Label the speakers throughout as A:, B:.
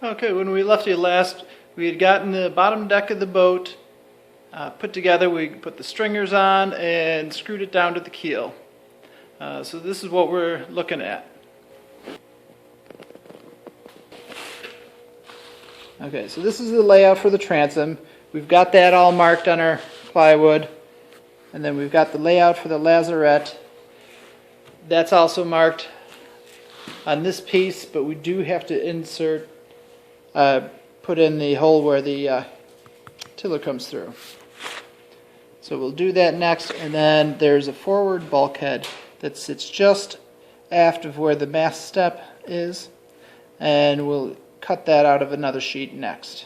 A: Okay, when we left you last, we had gotten the bottom deck of the boat put together. We put the stringers on and screwed it down to the keel. So this is what we're looking at. Okay, so this is the layout for the transom. We've got that all marked on our plywood. And then we've got the layout for the lazarette. That's also marked on this piece, but we do have to insert, put in the hole where the tiller comes through. So we'll do that next, and then there's a forward bulkhead that sits just aft of where the mast step is, and we'll cut that out of another sheet next.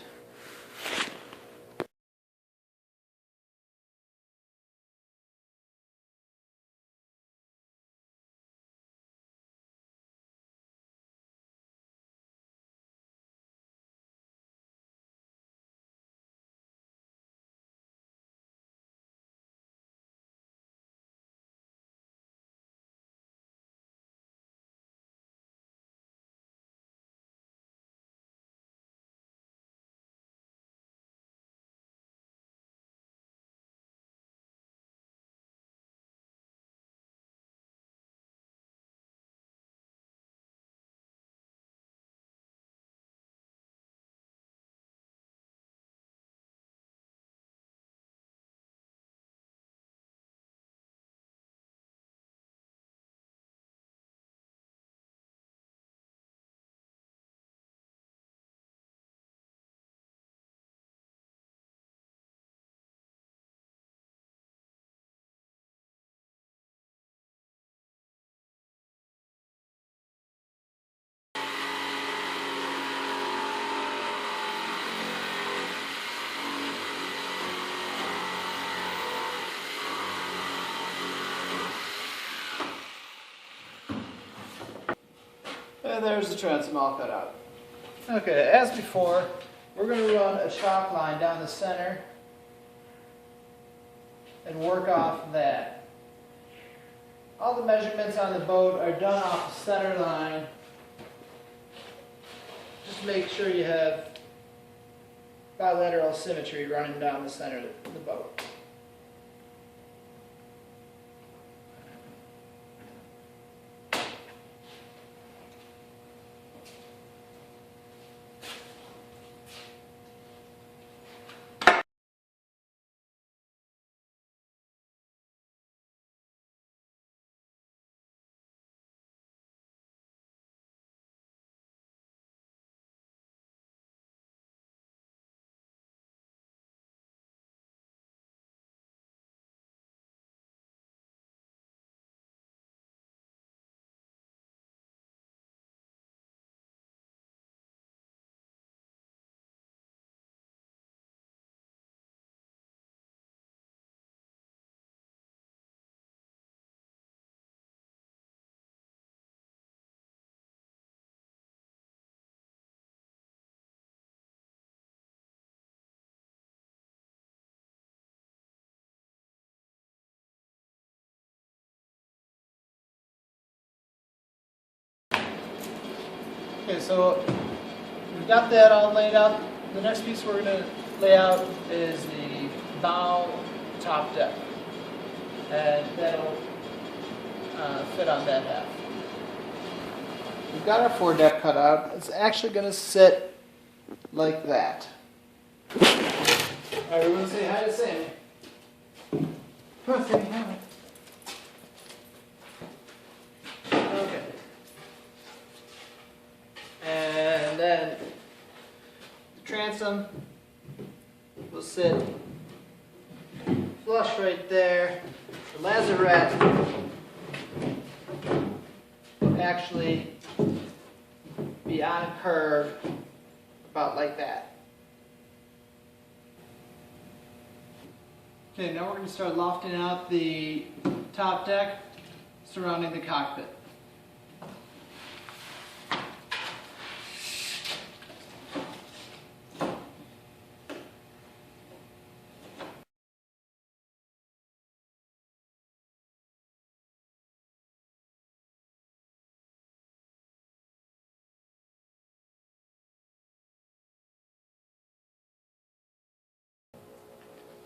A: And there's the transom all cut out. Okay, as before, we're going to run a chalk line down the center and work off that. All the measurements on the boat are done off the center line. Just make sure you have bilateral symmetry running down the center of the boat. Okay, so we've got that all laid out. The next piece we're going to lay out is the bow top deck, and that'll fit on that half. We've got our foredeck cut out. It's actually going to sit like that. All right, everyone say hi to Sammy. Come on, Sammy, hi. Okay. And then the transom will sit flush right there. The lazarette will actually be on a curve about like that. Okay, now we're going to start lofting out the top deck surrounding the cockpit.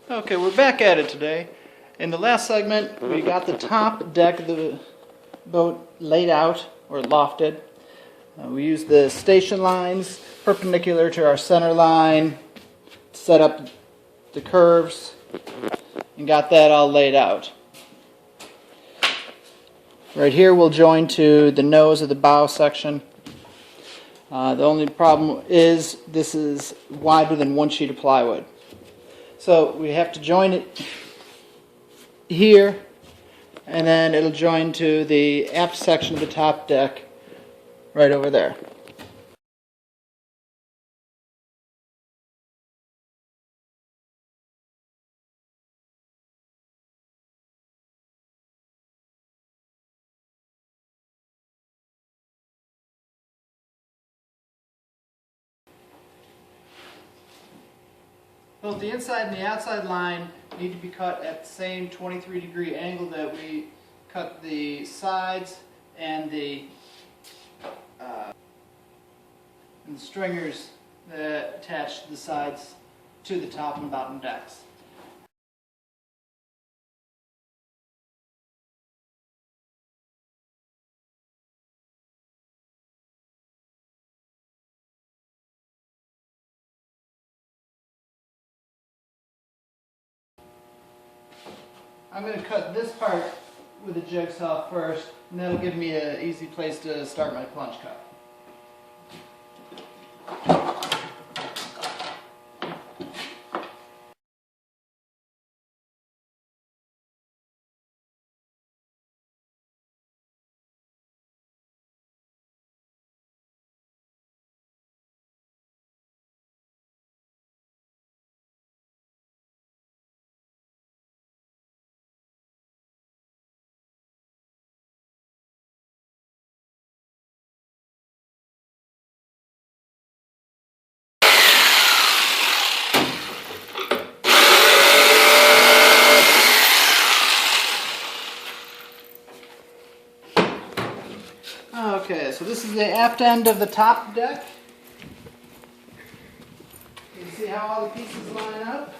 A: Okay, we're back at it today. In the last segment, we got the top deck of the boat laid out, or lofted. We used the station lines perpendicular to our center line, set up the curves, and got that all laid out. Right here we'll join to the nose of the bow section. The only problem is this is wider than one sheet of plywood. So we have to join it here, and then it'll join to the aft section of the top deck right over there. Both the inside and the outside line need to be cut at the same 23-degree angle that we cut the sides and the stringers that attach the sides to the top and bottom decks. I'm going to cut this part with a jigsaw first, and that'll give me an easy place to start my plunge cut. Okay, so this is the aft end of the top deck. You can see how all the pieces line up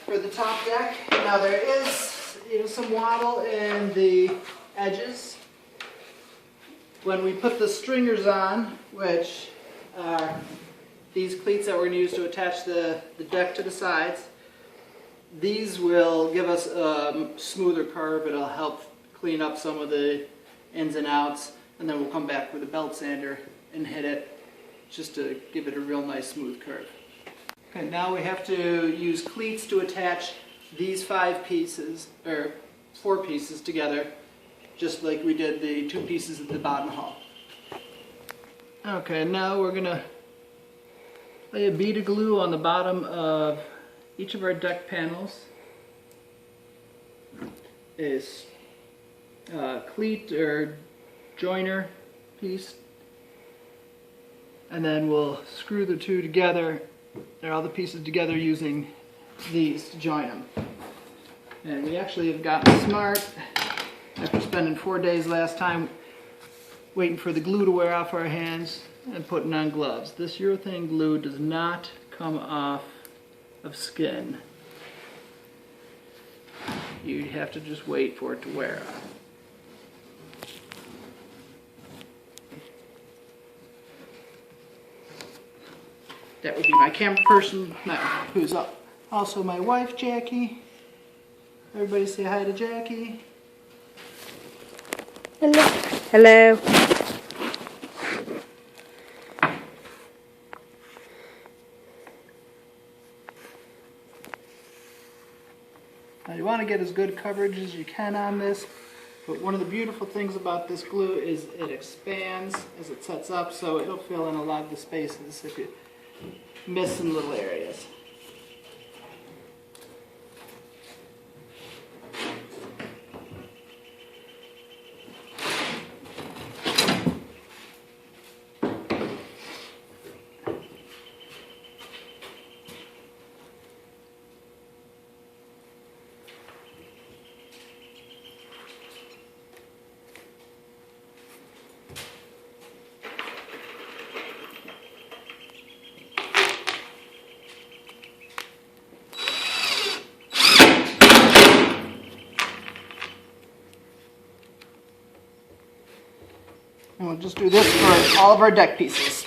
A: for the top deck. Now there is some waddle in the edges. When we put the stringers on, which are these cleats that we're going to use to attach the deck to the sides, these will give us a smoother curve. It'll help clean up some of the ins and outs, and then we'll come back with a belt sander and hit it just to give it a real nice smooth curve. Okay, now we have to use cleats to attach these 5 pieces, or 4 pieces together, just like we did the 2 pieces at the bottom hull. Okay, now we're going to lay a bead of glue on the bottom of each of our deck panels. Is cleat or joiner piece, and then we'll screw the 2 together, or all the pieces together, using these to join them. And we actually have gotten smart after spending 4 days last time waiting for the glue to wear off our hands and putting on gloves. This urethane glue does not come off of skin. You have to just wait for it to wear off. That would be my camera person, who's also my wife, Jackie. Everybody say hi to Jackie.
B: Hello. Hello.
A: Now you want to get as good coverage as you can on this, but one of the beautiful things about this glue is it expands as it sets up, so it'll fill in a lot of the spaces if you miss some little areas. And we'll just do this for all of our deck pieces.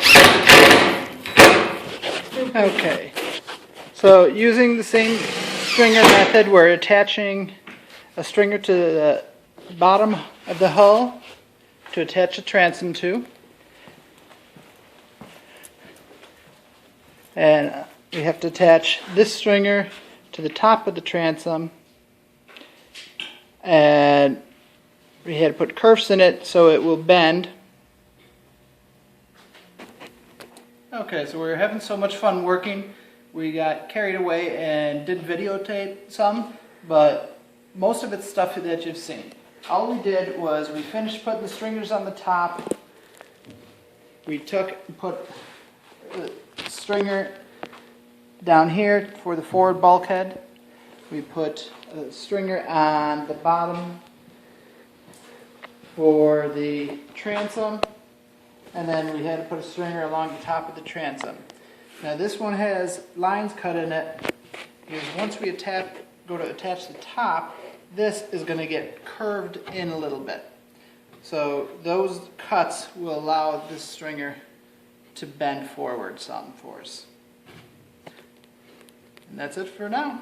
A: Okay, so using the same stringer method, we're attaching a stringer to the bottom of the hull to attach the transom to. And we have to attach this stringer to the top of the transom, and we had to put kerfs in it so it will bend. Okay, so we were having so much fun working, we got carried away and did videotape some, but most of it's stuff that you've seen. All we did was we finished putting the stringers on the top. We took and put the stringer down here for the forward bulkhead. We put a stringer on the bottom for the transom, and then we had to put a stringer along the top of the transom. Now this one has lines cut in it because once we go to attach the top, this is going to get curved in a little bit. So those cuts will allow this stringer to bend forward some for us. And that's it for now.